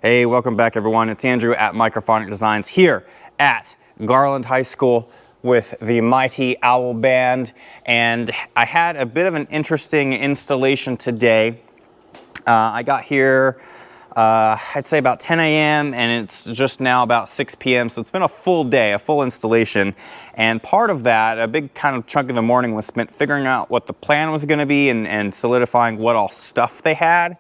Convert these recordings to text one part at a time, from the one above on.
Hey, welcome back everyone. It's Andrew at Microphonic Designs here at Garland High School with the mighty Owl Band, and I had a bit of an interesting installation today. I got here I'd say about 10 a.m. and it's just now about 6 p.m. So it's been a full day, a full installation. And part of that, a big kind of chunk of the morning was spent figuring out what the plan was going to be and solidifying what all stuff they had.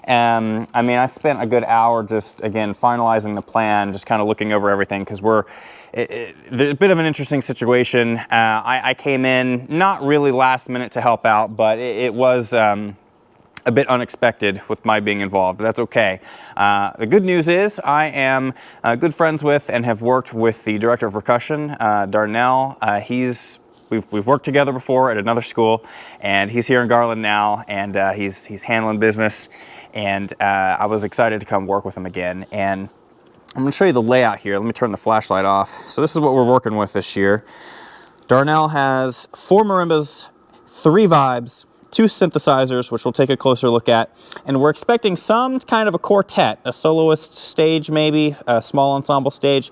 I mean, I spent a good hour just, again, finalizing the plan, just kind of looking over everything because there's a bit of an interesting situation. I came in not really last minute to help out, but it was a bit unexpected with my being involved, but that's okay. The good news is I am good friends with and have worked with the director of percussion, Darnell. We've worked together before at another school, and he's here in Garland now, and he's handling business, and I was excited to come work with him again. And I'm going to show you the layout here. Let me turn the flashlight off. So this is what we're working with this year. Darnell has 4 marimbas, 3 vibes, 2 synthesizers, which we'll take a closer look at, and we're expecting some kind of a quartet, a soloist stage maybe, a small ensemble stage.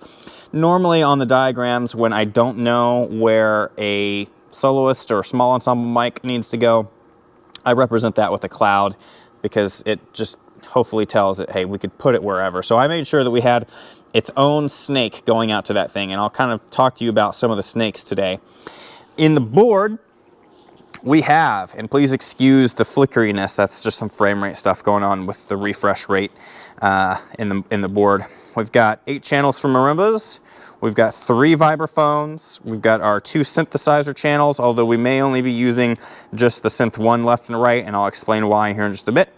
Normally on the diagrams, when I don't know where a soloist or small ensemble mic needs to go, I represent that with a cloud because it just hopefully tells it, hey, we could put it wherever. So I made sure that we had its own snake going out to that thing, and I'll kind of talk to you about some of the snakes today. In the board, we have, and please excuse the flickeriness, that's just some frame rate stuff going on with the refresh rate in the board. We've got 8 channels for marimbas, we've got 3 vibraphones, we've got our 2 synthesizer channels, although we may only be using just the synth 1 left and right, and I'll explain why here in just a bit.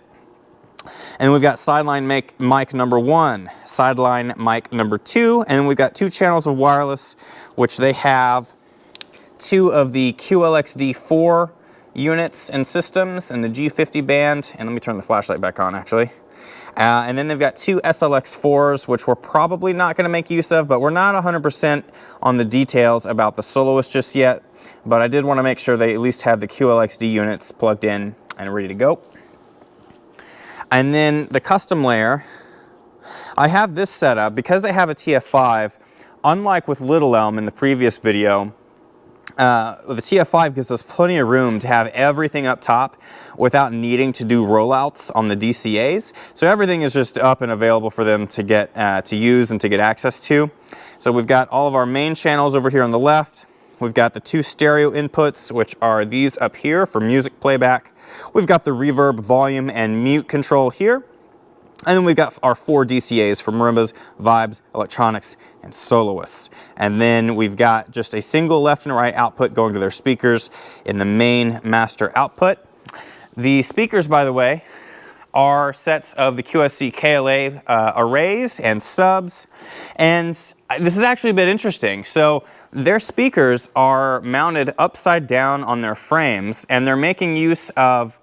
And we've got sideline mic number 1, sideline mic number 2, and we've got 2 channels of wireless, which they have 2 of the QLXD4 units and systems in the G50 band, and let me turn the flashlight back on actually. And then they've got 2 SLX4s, which we're probably not going to make use of, but we're not 100% on the details about the soloist just yet, but I did want to make sure they at least had the QLXD units plugged in and ready to go. And then the custom layer, I have this set up because they have a TF5, unlike with Little Elm in the previous video. The TF5 gives us plenty of room to have everything up top without needing to do rollouts on the DCAs. So everything is just up and available for them to get to use and to get access to. So we've got all of our main channels over here on the left. We've got the 2 stereo inputs, which are these up here for music playback. We've got the reverb, volume, and mute control here. And then we've got our 4 DCAs for marimbas, vibes, electronics, and soloists. And then we've got just a single left and right output going to their speakers in the main master output. The speakers, by the way, are sets of the QSC KLA arrays and subs. And this is actually a bit interesting. So their speakers are mounted upside down on their frames, and they're making use of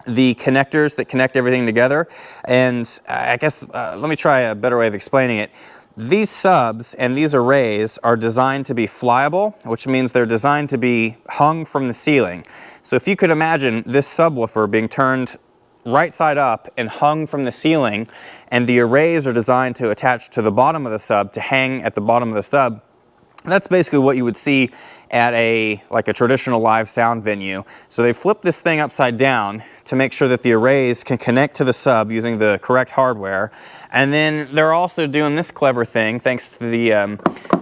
the connectors that connect everything together. And I guess, let me try a better way of explaining it. These subs and these arrays are designed to be flyable, which means they're designed to be hung from the ceiling. So if you could imagine this subwoofer being turned right side up and hung from the ceiling, and the arrays are designed to attach to the bottom of the sub, to hang at the bottom of the sub, that's basically what you would see at a traditional live sound venue. So they flip this thing upside down to make sure that the arrays can connect to the sub using the correct hardware. And then they're also doing this clever thing, thanks to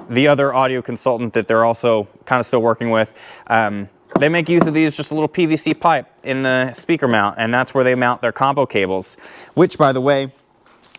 the other audio consultant that they're also kind of still working with. They make use of these just a little PVC pipe in the speaker mount, and that's where they mount their combo cables, which, by the way,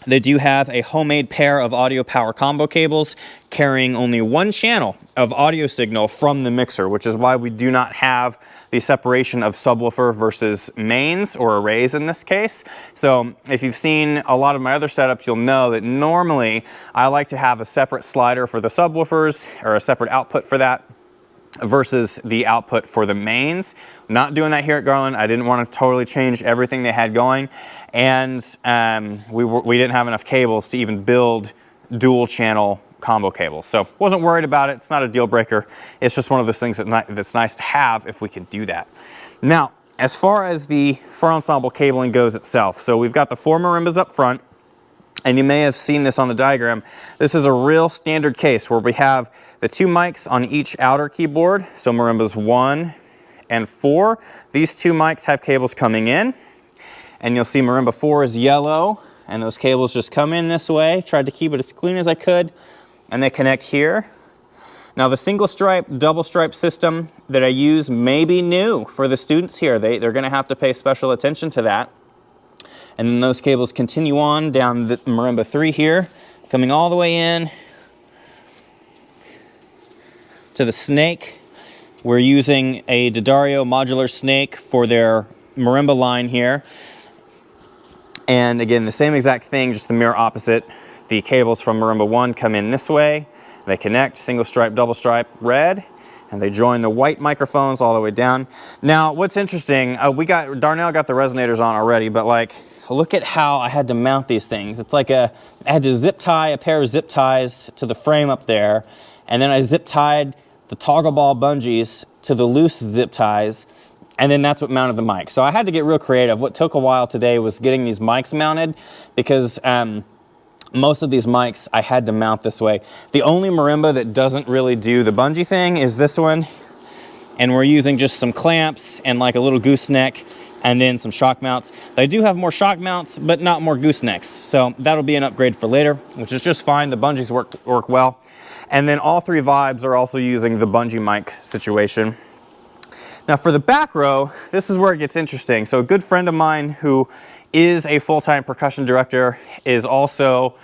they do have a homemade pair of audio power combo cables carrying only 1 channel of audio signal from the mixer, which is why we do not have the separation of subwoofer versus mains, or arrays in this case. So if you've seen a lot of my other setups, you'll know that normally I like to have a separate slider for the subwoofers, or a separate output for that, versus the output for the mains. Not doing that here at Garland. I didn't want to totally change everything they had going, and we didn't have enough cables to even build dual channel combo cables. So wasn't worried about it. It's not a deal breaker. It's just one of those things that's nice to have if we can do that. Now, as far as the front ensemble cabling goes itself, so we've got the 4 marimbas up front. and you may have seen this on the diagram. This is a real standard case where we have the 2 mics on each outer keyboard. So marimbas 1 and 4. These 2 mics have cables coming in, and you'll see marimba 4 is yellow, and those cables just come in this way. Tried to keep it as clean as I could, and they connect here. Now the single stripe, double stripe system that I use may be new for the students here. They're gonna have to pay special attention to that. And then those cables continue on down the marimba 3 here, coming all the way in to the snake. We're using a D'Addario modular snake for their marimba line here. And again, the same exact thing, just the mirror opposite. The cables from marimba 1 come in this way. They connect, single stripe, double stripe, red, and they join the white microphones all the way down. Now, what's interesting, Darnell got the resonators on already, but like, look at how I had to mount these things. It's like I had to zip tie a pair of zip ties to the frame up there, and then I zip tied the toggle ball bungees to the loose zip ties, and then that's what mounted the mic. So I had to get real creative. What took a while today was getting these mics mounted, because most of these mics I had to mount this way. The only marimba that doesn't really do the bungee thing is this one, and we're using just some clamps and like a little gooseneck and then some shock mounts. They do have more shock mounts, but not more goosenecks, so that'll be an upgrade for later, which is just fine. The bungees work well. And then all 3 vibes are also using the bungee mic situation. Now for the back row, this is where it gets interesting. So a good friend of mine who is a full-time percussion director is also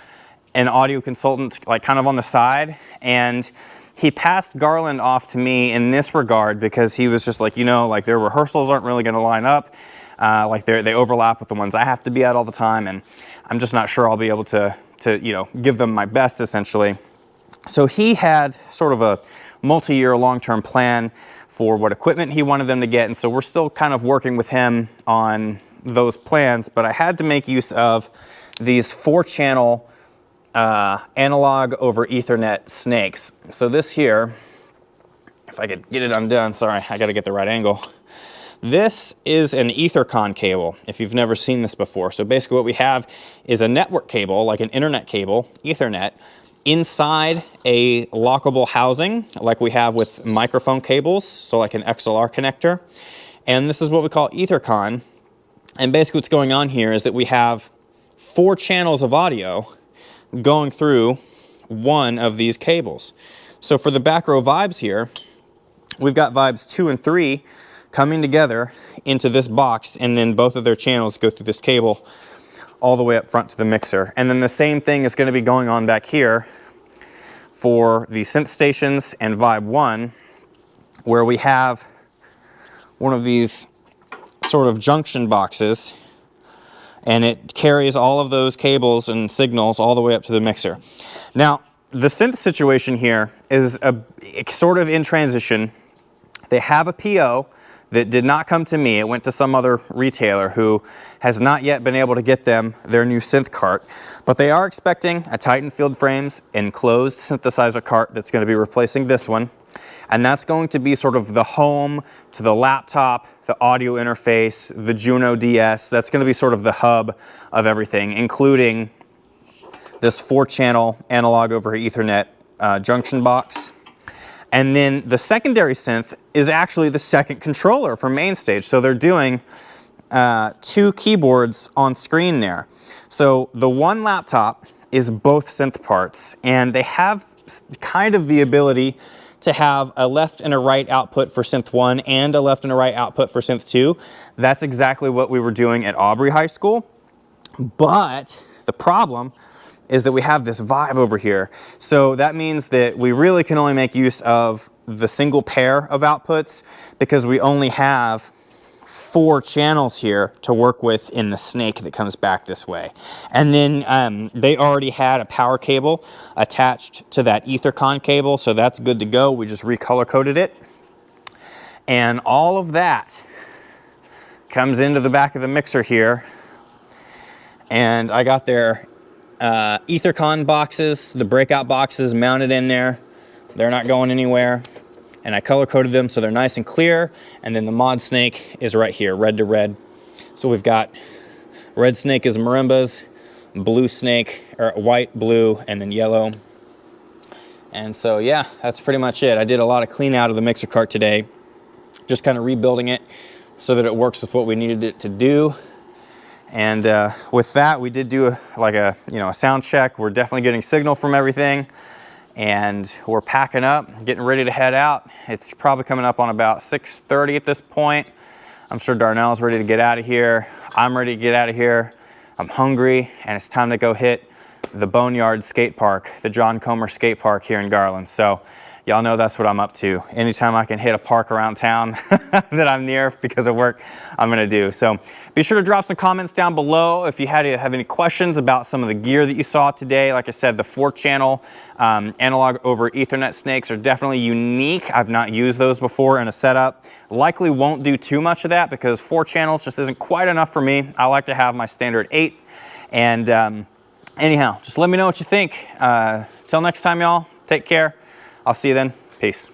an audio consultant, like kind of on the side, and he passed Garland off to me in this regard because he was just like, you know, like their rehearsals aren't really going to line up, like they overlap with the ones I have to be at all the time, and I'm just not sure I'll be able to you know, give them my best essentially. So he had sort of a multi-year long-term plan for what equipment he wanted them to get, and so we're still kind of working with him on those plans, but I had to make use of these 4-channel analog over Ethernet snakes. So this here, if I could get it undone, sorry, I gotta get the right angle. This is an EtherCon cable, if you've never seen this before. So basically what we have is a network cable, like an internet cable, Ethernet, inside a lockable housing, like we have with microphone cables, so like an XLR connector. And this is what we call EtherCon. And basically what's going on here is that we have 4 channels of audio going through one of these cables. So for the back row vibes here, we've got vibes 2 and 3 coming together into this box, and then both of their channels go through this cable all the way up front to the mixer. And then the same thing is going to be going on back here for the synth stations and vibe 1, where we have one of these sort of junction boxes, and it carries all of those cables and signals all the way up to the mixer. Now, the synth situation here is sort of in transition. They have a PO that did not come to me. It went to some other retailer who has not yet been able to get them their new synth cart, but they are expecting a Titan Field Frames enclosed synthesizer cart that's going to be replacing this one. And that's going to be sort of the home to the laptop, the audio interface, the Juno DS. That's going to be sort of the hub of everything, including this 4-channel analog over Ethernet junction box. And then the secondary synth is actually the second controller for main stage. So they're doing 2 keyboards on screen there. So the one laptop is both synth parts, and they have kind of the ability to have a left and a right output for synth 1 and a left and a right output for synth 2. That's exactly what we were doing at Aubrey High School. But the problem is that we have this vibe over here. So that means that we really can only make use of the single pair of outputs because we only have 4 channels here to work with in the snake that comes back this way. And then they already had a power cable attached to that EtherCon cable, so that's good to go. We just recolor coded it. And all of that comes into the back of the mixer here. And I got their EtherCon boxes, the breakout boxes mounted in there. They're not going anywhere. And I color coded them so they're nice and clear. And then the mod snake is right here, red to red. So we've got red snake is marimbas, blue snake, or white, blue, and then yellow. And so yeah, that's pretty much it. I did a lot of clean out of the mixer cart today, just kind of rebuilding it so that it works with what we needed it to do. And with that, we did do a sound check. We're definitely getting signal from everything, and we're packing up, getting ready to head out. It's probably coming up on about 6:30 at this point. I'm sure Darnell's ready to get out of here. I'm ready to get out of here. I'm hungry, and it's time to go hit the Boneyard skate park, the John Comer skate park here in Garland. So y'all know that's what I'm up to. Anytime I can hit a park around town that I'm near because of work, I'm gonna do. So be sure to drop some comments down below if you have any questions about some of the gear that you saw today. Like I said, the 4-channel analog over Ethernet snakes are definitely unique. I've not used those before in a setup. Likely won't do too much of that because 4 channels just isn't quite enough for me. I like to have my standard 8. And anyhow, just let me know what you think. Till next time, y'all, take care. I'll see you then. Peace.